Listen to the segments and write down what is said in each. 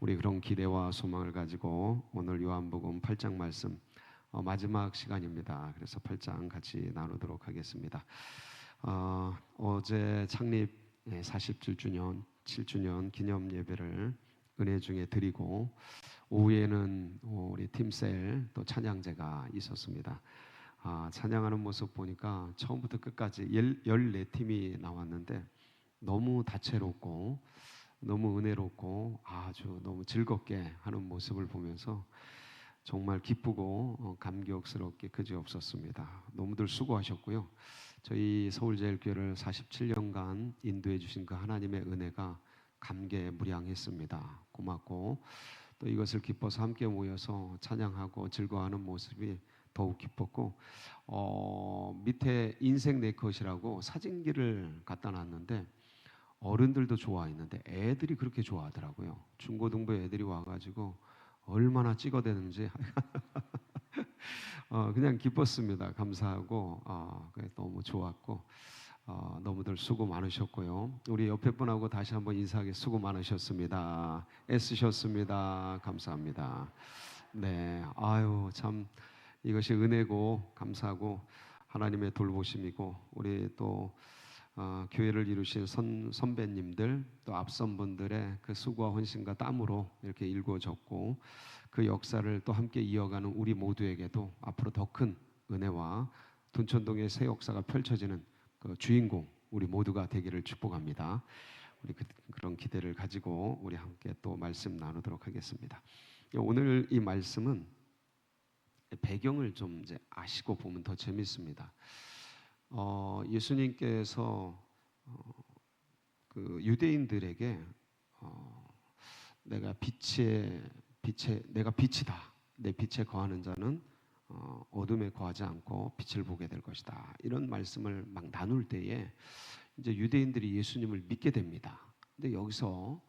우리 그런 기대와 소망을 가지고 오늘 요한복음 8장 말씀 마지막 시간입니다. 그래서 8장 같이 나누도록 하겠습니다. 어제 창립 47주년, 7주년 기념 예배를 은혜 중에 드리고 오후에는 우리 팀셀 또 찬양제가 있었습니다. 찬양하는 모습 보니까 처음부터 끝까지 14팀이 나왔는데 너무 다채롭고 너무 은혜롭고 아주 너무 즐겁게 하는 모습을 보면서 정말 기쁘고 감격스럽게 그지없었습니다. 너무들 수고하셨고요. 저희 서울제일교회를 47년간 인도해 주신 그 하나님의 은혜가 감개무량했습니다. 고맙고 또 이것을 기뻐서 함께 모여서 찬양하고 즐거워하는 모습이 더욱 기뻤고 밑에 인생 내 컷이라고 사진기를 갖다 놨는데 어른들도 좋아했는데 애들이 그렇게 좋아하더라고요. 중고등부 애들이 와가지고 얼마나 찍어대는지 그냥 기뻤습니다. 감사하고 너무 좋았고 너무들 수고 많으셨고요. 우리 옆에 분하고 다시 한번 인사하게 수고 많으셨습니다. 애쓰셨습니다. 감사합니다. 네, 아유 참 이것이 은혜고 감사하고 하나님의 돌보심이고 우리 또 교회를 이루신 선배님들 또 앞선 분들의 그 수고와 헌신과 땀으로 이렇게 일궈졌고 그 역사를 또 함께 이어가는 우리 모두에게도 앞으로 더 큰 은혜와 둔천동의 새 역사가 펼쳐지는 그 주인공 우리 모두가 되기를 축복합니다. 우리 그런 기대를 가지고 우리 함께 또 말씀 나누도록 하겠습니다. 오늘 이 말씀은 배경을 좀 이제 아시고 보면 더 재밌습니다. 예수님께서 그 유대인들에게 내가 빛이다. 내 빛에 거하는 자는 어둠에 거하지 않고 빛을 보게 될 것이다. 이런 말씀을 막 나눌 때에 이제 유대인들이 예수님을 믿게 됩니다. 근데 여기서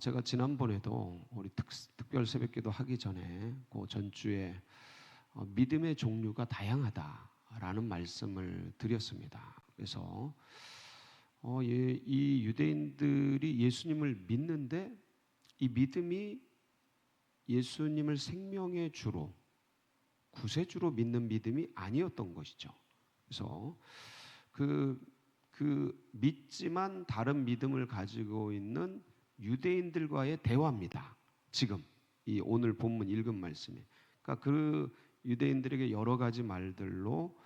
제가 지난번에도 우리 특별 새벽기도 하기 전에 그 전주에 믿음의 종류가 다양하다라는 말씀을 드렸습니다. 그래서 이 유대인들이 예수님을 믿는데 이 믿음이 예수님을 생명의 주로 구세주로 믿는 믿음이 아니었던 것이죠. 그래서 그 믿지만 다른 믿음을 가지고 있는 유대인들과의 대화입니다. 지금 이 오늘 본문 읽은 말씀이. 그러니까 그 유대인들에게 여러 가지 말들로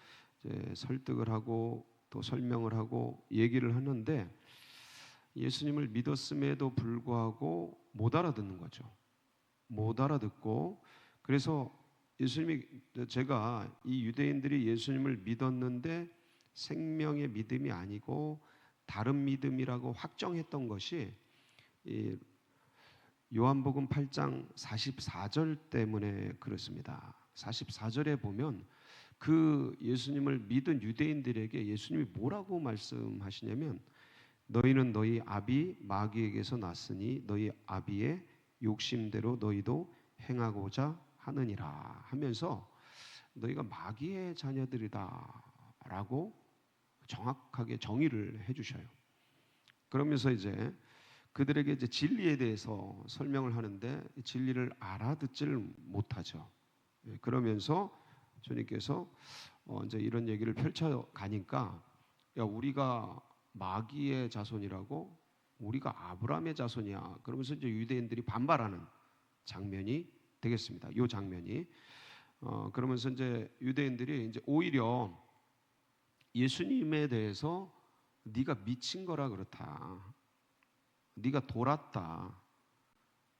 이제 설득을 하고 또 설명을 하고 얘기를 하는데 예수님을 믿었음에도 불구하고 못 알아듣는 거죠. 못 알아듣고 그래서 제가 이 유대인들이 예수님을 믿었는데 생명의 믿음이 아니고 다른 믿음이라고 확정했던 것이 이 요한복음 8장 44절 때문에 그렇습니다. 44절에 보면 그 예수님을 믿은 유대인들에게 예수님이 뭐라고 말씀하시냐면 너희는 너희 아비 마귀에게서 났으니 너희 아비의 욕심대로 너희도 행하고자 하느니라 하면서 너희가 마귀의 자녀들이다 라고 정확하게 정의를 해주셔요. 그러면서 이제 그들에게 이제 진리에 대해서 설명을 하는데 진리를 알아듣지를 못하죠. 그러면서 주님께서 이제 이런 얘기를 펼쳐 가니까 야 우리가 마귀의 자손이라고 우리가 아브라함의 자손이야. 그러면서 이제 유대인들이 반발하는 장면이 되겠습니다. 이 장면이 그러면서 이제 유대인들이 이제 오히려 예수님에 대해서 네가 미친 거라 그렇다. 네가 돌았다.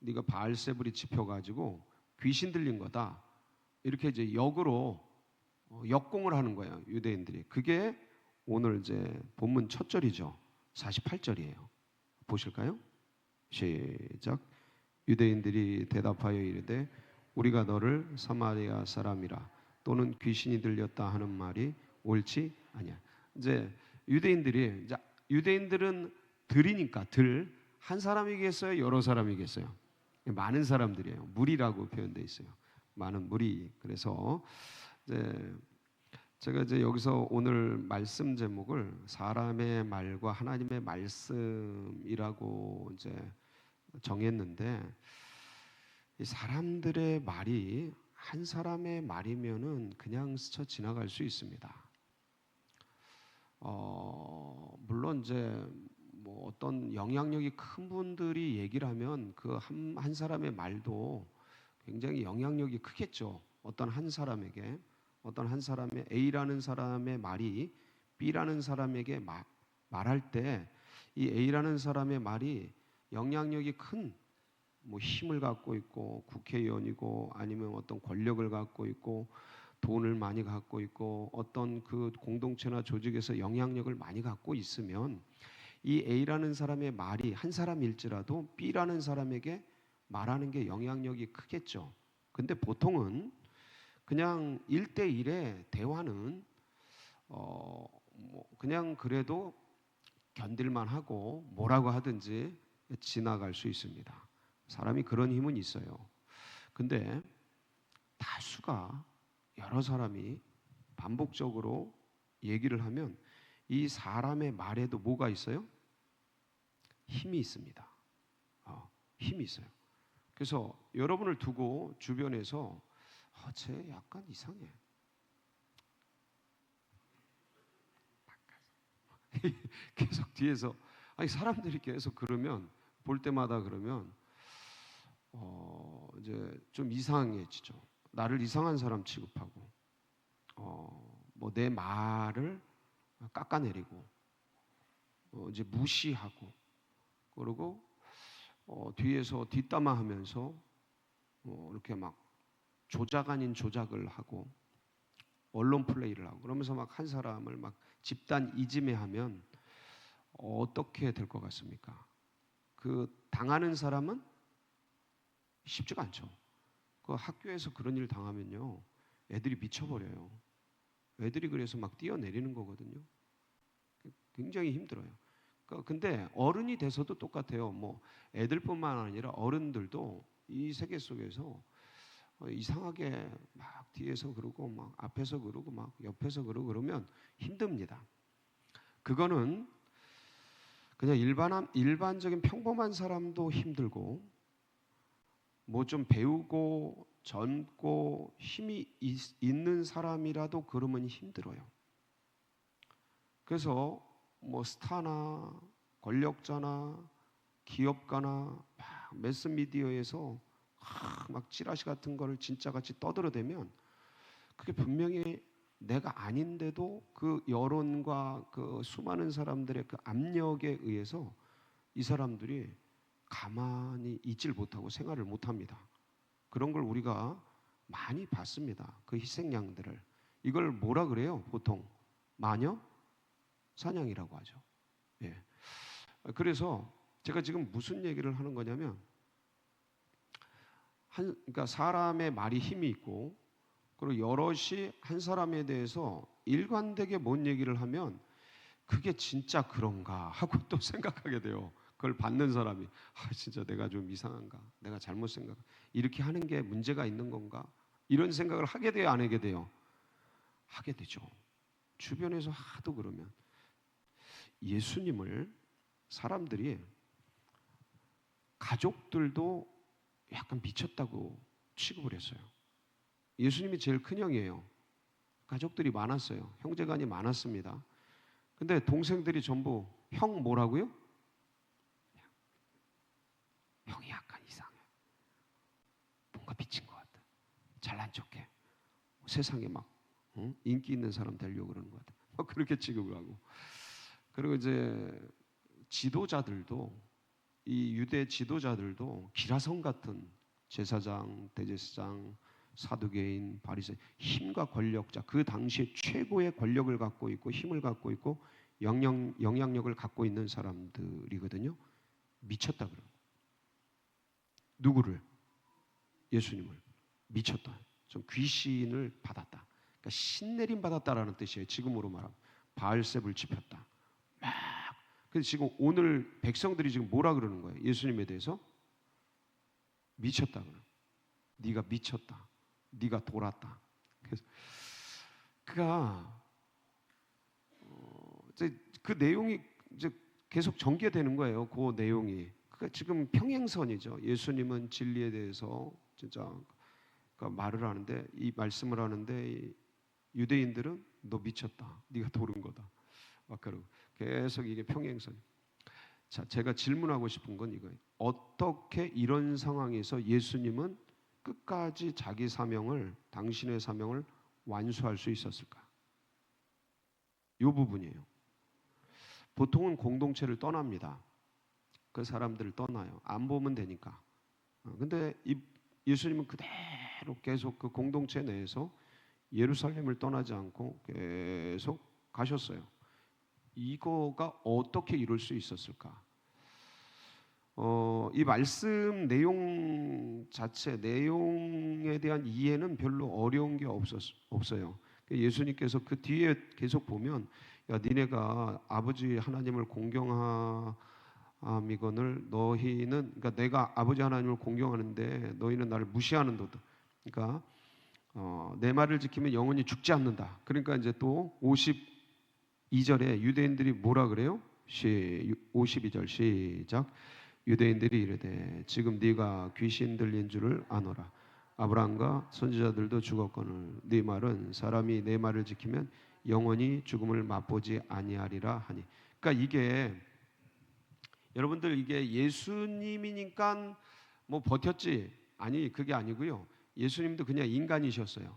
네가 바알세불이 짚혀가지고 귀신 들린 거다. 이렇게 이제 역으로 역공을 하는 거예요. 유대인들이. 그게 오늘 이제 본문 첫 절이죠. 48절이에요. 보실까요? 시작. 유대인들이 대답하여 이르되 우리가 너를 사마리아 사람이라 또는 귀신이 들렸다 하는 말이 옳지 아니야. 이제 유대인들은 들이니까 한 사람이겠어요? 여러 사람이겠어요? 많은 사람들이에요. 무리라고 표현되어 있어요. 많은 무리. 그래서 이제 제가 이제 여기서 오늘 말씀 제목을 사람의 말과 하나님의 말씀이라고 이제 정했는데 이 사람들의 말이 한 사람의 말이면은 그냥 스쳐 지나갈 수 있습니다. 물론 이제 뭐 어떤 영향력이 큰 분들이 얘기를 하면 그 한 사람의 말도 굉장히 영향력이 크겠죠. 어떤 한 사람의 A라는 사람의 말이 B라는 사람에게 말할 때 이 A라는 사람의 말이 영향력이 큰 뭐 힘을 갖고 있고 국회의원이고 아니면 어떤 권력을 갖고 있고 돈을 많이 갖고 있고 어떤 그 공동체나 조직에서 영향력을 많이 갖고 있으면 이 A라는 사람의 말이 한 사람일지라도 B라는 사람에게 말하는 게 영향력이 크겠죠. 근데 보통은 그냥 1대1의 대화는 뭐 그냥 그래도 견딜만 하고 뭐라고 하든지 지나갈 수 있습니다. 사람이 그런 힘은 있어요. 근데 다수가 여러 사람이 반복적으로 얘기를 하면 이 사람의 말에도 뭐가 있어요? 힘이 있습니다. 힘이 있어요. 그래서 여러분을 두고 주변에서 쟤 약간 이상해. 계속 뒤에서 아니 사람들이 계속 그러면 볼 때마다 그러면 이제 좀 이상해지죠. 나를 이상한 사람 취급하고 뭐 내 말을 깎아내리고 이제 무시하고 그러고 뒤에서 뒷담화하면서 이렇게 막 조작 아닌 조작을 하고 언론 플레이를 하고 그러면서 막 한 사람을 막 집단 이지매하면 어떻게 될 것 같습니까? 그 당하는 사람은 쉽지가 않죠. 그 학교에서 그런 일 당하면요, 애들이 미쳐버려요. 애들이 그래서 막 뛰어내리는 거거든요. 굉장히 힘들어요. 근데 어른이 돼서도 똑같아요. 뭐 애들뿐만 아니라 어른들도 이 세계 속에서 이상하게 막 뒤에서 그러고 막 앞에서 그러고 막 옆에서 그러고 그러면 힘듭니다. 그거는 그냥 일반적인 평범한 사람도 힘들고 뭐 좀 배우고 젊고 힘이 있는 사람이라도 그러면 힘들어요. 그래서 뭐 스타나 권력자나 기업가나 막 매스미디어에서 막 찌라시 같은 거를 진짜같이 떠들어대면 그게 분명히 내가 아닌데도 그 여론과 그 수많은 사람들의 그 압력에 의해서 이 사람들이 가만히 있질 못하고 생활을 못합니다. 그런 걸 우리가 많이 봤습니다. 그 희생양들을. 이걸 뭐라 그래요? 보통 마녀 사냥이라고 하죠. 예. 그래서 제가 지금 무슨 얘기를 하는 거냐면 그러니까 사람의 말이 힘이 있고 그리고 여럿이 한 사람에 대해서 일관되게 뭔 얘기를 하면 그게 진짜 그런가 하고 또 생각하게 돼요. 그걸 받는 사람이 진짜 내가 좀 이상한가? 내가 잘못 이렇게 하는 게 문제가 있는 건가? 이런 생각을 하게 돼요, 안 하게 돼요? 하게 되죠. 주변에서 하도 그러면 예수님을 사람들이 가족들도 약간 미쳤다고 취급을 했어요. 예수님이 제일 큰 형이에요. 가족들이 많았어요. 형제간이 많았습니다. 근데 동생들이 전부 형 뭐라고요? 형이 약간 이상해. 뭔가 미친 것 같아. 잘난 척해. 세상에 막 인기 있는 사람 되려고 그러는 것 같아. 막 그렇게 취급을 하고. 그리고 이제 지도자들도 이 유대 지도자들도 기라성 같은 제사장, 대제사장, 사두개인, 바리새 힘과 권력자 그 당시에 최고의 권력을 갖고 있고 힘을 갖고 있고 영향력을 갖고 있는 사람들이거든요. 미쳤다 그래요. 누구를? 예수님을 미쳤다. 좀 귀신을 받았다. 그러니까 신내림 받았다라는 뜻이에요. 지금으로 말하면 바알셉을 지폈다. 막. 그래서 지금 오늘 백성들이 지금 뭐라 그러는 거예요? 예수님에 대해서 미쳤다 그래요. 네가 미쳤다. 네가 돌았다. 그래서 그가 이제 그 내용이 이제 계속 전개되는 거예요. 그 내용이 그 지금 평행선이죠. 예수님은 진리에 대해서 진짜 말을 하는데, 이 말씀을 하는데, 유대인들은 너 미쳤다, 네가 도른 거다 막 그러고 계속 이게 평행선. 자, 제가 질문하고 싶은 건 이거예요. 어떻게 이런 상황에서 예수님은 끝까지 자기 사명을, 당신의 사명을 완수할 수 있었을까? 이 부분이에요. 보통은 공동체를 떠납니다. 그 사람들을 떠나요. 안 보면 되니까. 근데 예수님은 그대로 계속 그 공동체 내에서 예루살렘을 떠나지 않고 계속 가셨어요. 이거가 어떻게 이룰 수 있었을까? 이 말씀 내용 자체, 내용에 대한 이해는 별로 어려운 게 없어요. 예수님께서 그 뒤에 계속 보면, 야, 니네가 아버지 하나님을 공경함이거늘 너희는, 그러니까 내가 아버지 하나님을 공경하는데 너희는 나를 무시하는도다. 그러니까 내 말을 지키면 영원히 죽지 않는다. 그러니까 이제 또 52절에 유대인들이 뭐라 그래요? 52절 시작. 유대인들이 이르되 지금 네가 귀신 들린 줄을 아노라. 아브라함과 선지자들도 죽었거늘 네 말은 사람이 내 말을 지키면 영원히 죽음을 맛보지 아니하리라 하니. 그러니까 이게 여러분들, 이게 예수님이니까 뭐 버텼지, 아니 그게 아니고요. 예수님도 그냥 인간이셨어요.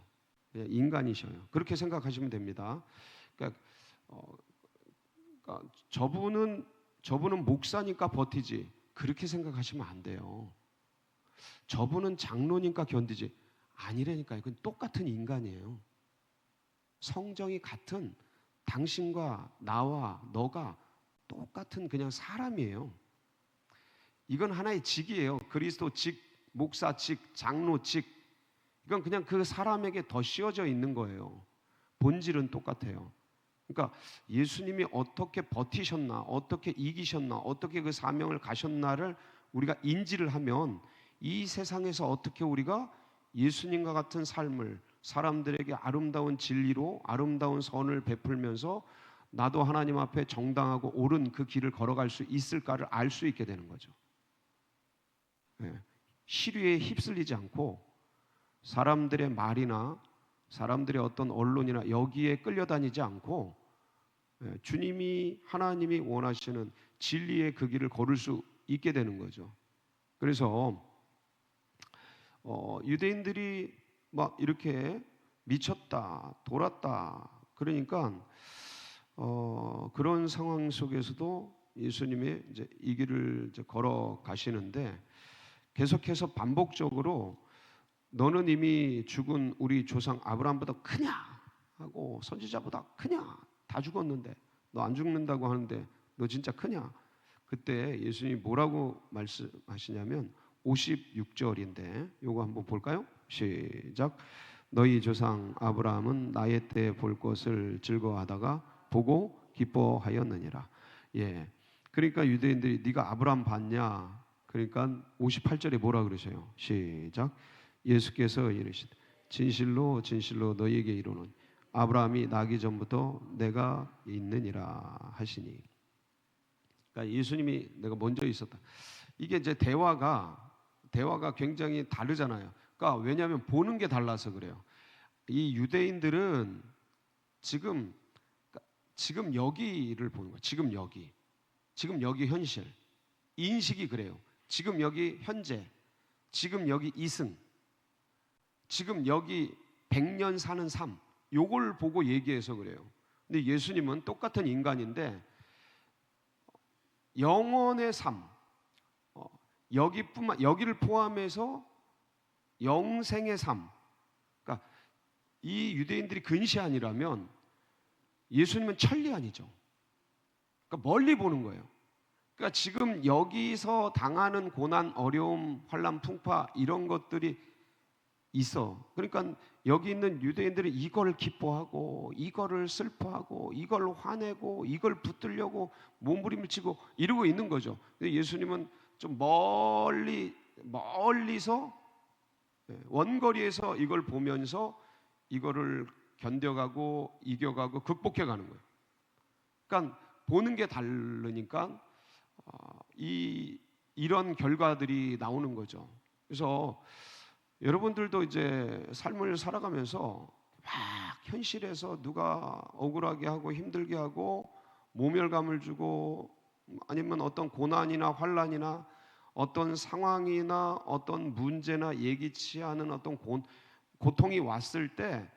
그냥 인간이셔요. 그렇게 생각하시면 됩니다. 그러니까, 그러니까 저분은 목사니까 버티지, 그렇게 생각하시면 안 돼요. 저분은 장로니까 견디지, 아니라니까요. 그건 똑같은 인간이에요. 성정이 같은 당신과 나와 너가 똑같은 그냥 사람이에요. 이건 하나의 직이에요. 그리스도 직, 목사 직, 장로 직. 이건 그냥 그 사람에게 더 씌워져 있는 거예요. 본질은 똑같아요. 그러니까 예수님이 어떻게 버티셨나, 어떻게 이기셨나, 어떻게 그 사명을 가셨나를 우리가 인지를 하면 이 세상에서 어떻게 우리가 예수님과 같은 삶을, 사람들에게 아름다운 진리로 아름다운 선을 베풀면서 나도 하나님 앞에 정당하고 옳은 그 길을 걸어갈 수 있을까를 알 수 있게 되는 거죠. 시류에 휩쓸리지 않고 사람들의 말이나 사람들의 어떤 언론이나 여기에 끌려다니지 않고 주님이, 하나님이 원하시는 진리의 그 길을 걸을 수 있게 되는 거죠. 그래서 유대인들이 막 이렇게 미쳤다, 돌았다 그러니까 그런 상황 속에서도 예수님이 이제 이 길을 이제 걸어 가시는데, 계속해서 반복적으로 너는 이미 죽은 우리 조상 아브라함보다 크냐 하고, 선지자보다 크냐, 다 죽었는데 너 안 죽는다고 하는데 너 진짜 크냐. 그때 예수님이 뭐라고 말씀하시냐면 56절인데 요거 한번 볼까요? 시작. 너희 조상 아브라함은 나의 때 볼 것을 즐거워하다가 보고 기뻐하였느니라. 예. 그러니까 유대인들이 네가 아브라함 봤냐? 그러니까 58절에 뭐라 그러세요? 시작. 예수께서 이르시되 진실로 진실로 너희에게 이르노니 아브라함이 나기 전부터 내가 있느니라 하시니. 그러니까 예수님이 내가 먼저 있었다. 이게 이제 대화가 굉장히 다르잖아요. 그러니까 왜냐하면 보는 게 달라서 그래요. 이 유대인들은 지금 여기를 보는 거예요. 지금 여기 현실, 인식이 그래요. 지금 여기 현재, 지금 여기 이승, 지금 여기 100년 사는 삶, 요걸 보고 얘기해서 그래요. 근데 예수님은 똑같은 인간인데 영원의 삶, 여기를 포함해서 영생의 삶. 그러니까 이 유대인들이 근시안이라면 예수님은 천리안이죠. 그러니까 멀리 보는 거예요. 그러니까 지금 여기서 당하는 고난, 어려움, 환난, 풍파 이런 것들이 있어. 그러니까 여기 있는 유대인들은 이걸 기뻐하고 이거를 슬퍼하고 이걸 화내고 이걸 붙들려고 몸부림을 치고 이러고 있는 거죠. 근데 예수님은 좀 멀리서 원거리에서 이걸 보면서 이거를 견뎌가고 이겨가고 극복해가는 거예요. 그러니까 보는 게 다르니까 이 이런 결과들이 나오는 거죠. 그래서 여러분들도 이제 삶을 살아가면서 막 현실에서 누가 억울하게 하고 힘들게 하고 모멸감을 주고 아니면 어떤 고난이나 환난이나 어떤 상황이나 어떤 문제나 예기치 않은 어떤 고통이 왔을 때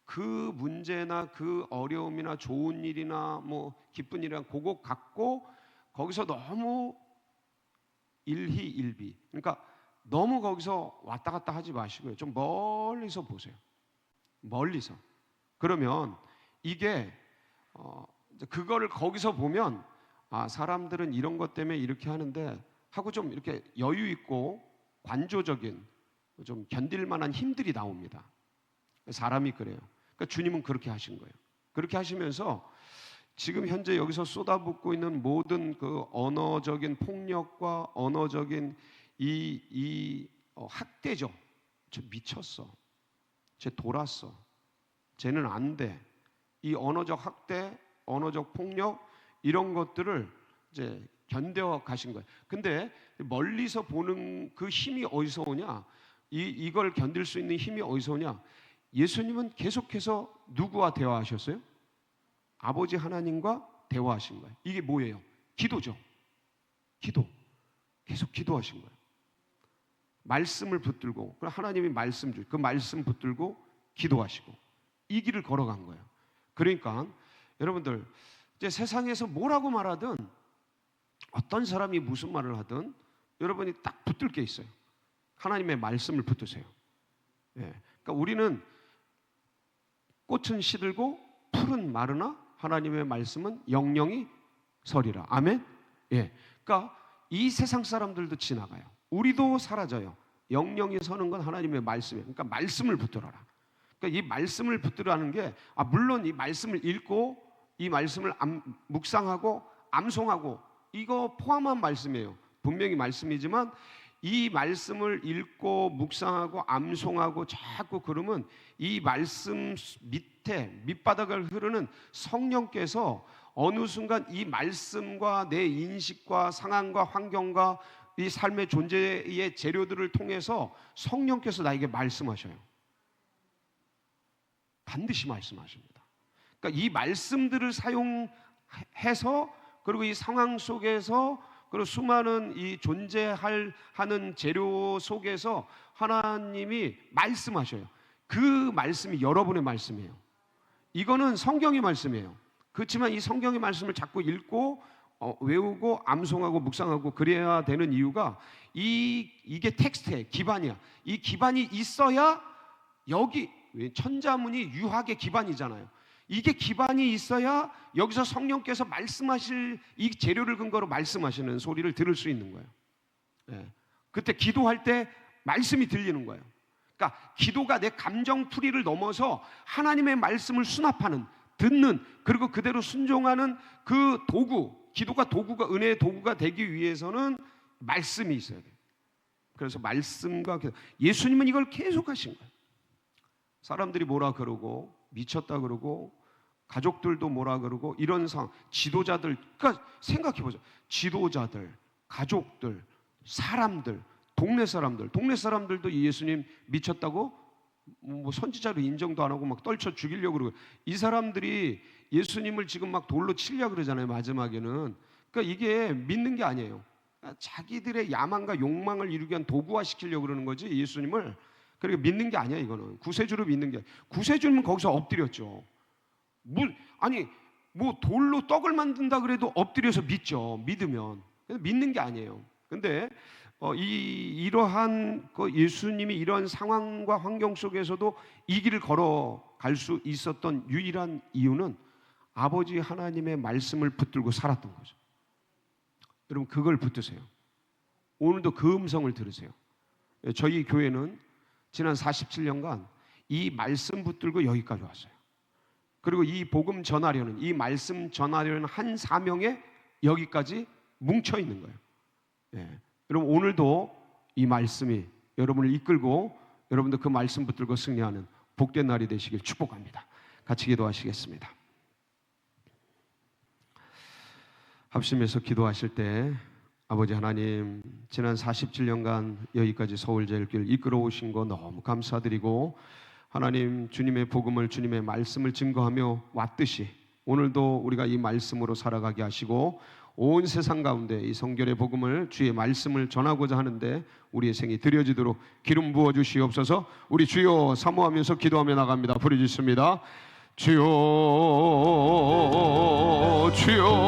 그 문제나 그 어려움이나 좋은 일이나 뭐 기쁜 일이나 그거 갖고 거기서 너무 일희일비, 그러니까 너무 거기서 왔다 갔다 하지 마시고요. 좀 멀리서 보세요. 멀리서. 그러면 이게 그거를 거기서 보면 아, 사람들은 이런 것 때문에 이렇게 하는데 하고 좀 이렇게 여유 있고 관조적인 좀 견딜 만한 힘들이 나옵니다. 사람이 그래요. 그러니까 주님은 그렇게 하신 거예요. 그렇게 하시면서 지금 현재 여기서 쏟아붓고 있는 모든 그 언어적인 폭력과 언어적인 학대죠. 쟤 미쳤어. 쟤 돌았어. 쟤는 안 돼. 이 언어적 학대, 언어적 폭력 이런 것들을 이제 견뎌 가신 거예요. 근데 멀리서 보는 그 힘이 어디서 오냐? 이걸 견딜 수 있는 힘이 어디서 오냐? 예수님은 계속해서 누구와 대화하셨어요? 아버지 하나님과 대화하신 거예요. 이게 뭐예요? 기도죠. 기도. 계속 기도하신 거예요. 말씀을 붙들고 하나님이 말씀 그 말씀 붙들고 기도하시고 이 길을 걸어간 거예요. 그러니까 여러분들 이제 세상에서 뭐라고 말하든 어떤 사람이 무슨 말을 하든 여러분이 딱 붙들 게 있어요. 하나님의 말씀을 붙드세요. 예. 그러니까 우리는 꽃은 시들고 풀은 마르나 하나님의 말씀은 영영이 서리라. 아멘. 예. 그러니까 이 세상 사람들도 지나가요. 우리도 사라져요. 영영이 서는 건 하나님의 말씀이에요. 그러니까 말씀을 붙들어라. 그러니까 이 말씀을 붙들라는 게 물론 이 말씀을 읽고 이 말씀을 묵상하고 암송하고 이거 포함한 말씀이에요. 분명히 말씀이지만 이 말씀을 읽고 묵상하고 암송하고 자꾸 그러면 이 말씀 밑에 밑바닥을 흐르는 성령께서 어느 순간 이 말씀과 내 인식과 상황과 환경과 이 삶의 존재의 재료들을 통해서 성령께서 나에게 말씀하셔요. 반드시 말씀하십니다. 그러니까 이 말씀들을 사용해서 그리고 이 상황 속에서 그리고 수많은 이 존재하는 재료 속에서 하나님이 말씀하셔요. 그 말씀이 여러분의 말씀이에요. 이거는 성경의 말씀이에요. 그렇지만 이 성경의 말씀을 자꾸 읽고 외우고 암송하고 묵상하고 그래야 되는 이유가 이게 텍스트의 기반이야. 이 기반이 있어야 여기 천자문이 유학의 기반이잖아요. 이게 기반이 있어야 여기서 성령께서 말씀하실 이 재료를 근거로 말씀하시는 소리를 들을 수 있는 거예요. 예. 그때 기도할 때 말씀이 들리는 거예요. 그러니까 기도가 내 감정풀이를 넘어서 하나님의 말씀을 수납하는, 듣는, 그리고 그대로 순종하는 그 도구, 기도가 도구가 은혜의 도구가 되기 위해서는 말씀이 있어야 돼요. 그래서 말씀과 예수님은 이걸 계속 하신 거예요. 사람들이 뭐라 그러고 미쳤다 그러고 가족들도 뭐라 그러고 이런 상황, 지도자들, 그러니까 생각해 보죠. 지도자들, 가족들, 사람들, 동네 사람들도 예수님 미쳤다고 뭐 선지자로 인정도 안 하고 막 떨쳐 죽이려고 그러고 이 사람들이 예수님을 지금 막 돌로 치려고 그러잖아요. 마지막에는. 그러니까 이게 믿는 게 아니에요. 자기들의 야망과 욕망을 이루기 위한 도구화 시키려고 그러는 거지 예수님을. 그러니까 믿는 게 아니야. 이거는 구세주로 믿는 게. 구세주는 거기서 엎드렸죠. 뭐 돌로 떡을 만든다 그래도 엎드려서 믿죠. 믿으면. 믿는 게 아니에요. 근데 이러한 예수님이 이러한 상황과 환경 속에서도 이 길을 걸어갈 수 있었던 유일한 이유는 아버지 하나님의 말씀을 붙들고 살았던 거죠. 여러분 그걸 붙드세요. 오늘도 그 음성을 들으세요. 저희 교회는 지난 47년간 이 말씀 붙들고 여기까지 왔어요. 그리고 이 복음 전하려는, 이 말씀 전하려는 한 사명에 여기까지 뭉쳐 있는 거예요. 예. 여러분 오늘도 이 말씀이 여러분을 이끌고 여러분도 그 말씀 붙들고 승리하는 복된 날이 되시길 축복합니다. 같이 기도하시겠습니다. 합심해서 기도하실 때 아버지 하나님, 지난 47년간 여기까지 서울제일교회를 이끌어 오신 거 너무 감사드리고, 하나님 주님의 복음을, 주님의 말씀을 증거하며 왔듯이 오늘도 우리가 이 말씀으로 살아가게 하시고, 온 세상 가운데 이 성결의 복음을, 주의 말씀을 전하고자 하는데 우리의 생이 드려지도록 기름 부어 주시옵소서. 우리 주여 사모하면서 기도하며 나갑니다. 부르짖습니다. 주여 주여